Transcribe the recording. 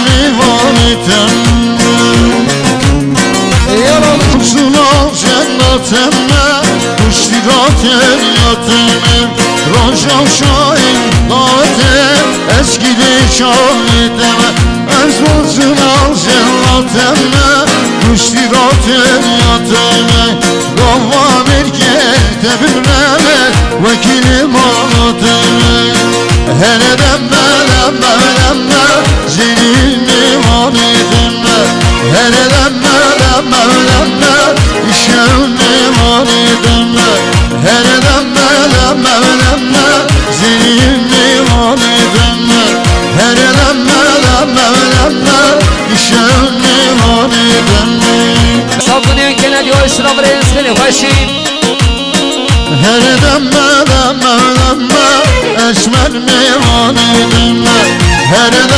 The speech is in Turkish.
livanetem Sula cennetemme Müştiraten yatemem Roşan şahin davetem Eskide şahideme Ezvazına cennetemme Müştiraten yatemem Kavva merkete büreme Vekilim anlateme Hele demme demme demme Zeynil livanetemme Hele demme demme demme İşeğim livanetemme Hele demme demme demme Zeynil livanetemme Hele demme demme demme İşeğim livanetemme Sabını önkene diyor sıra buraya eskeni hoşim Hele demme demme demme Esmer livanetemme Hele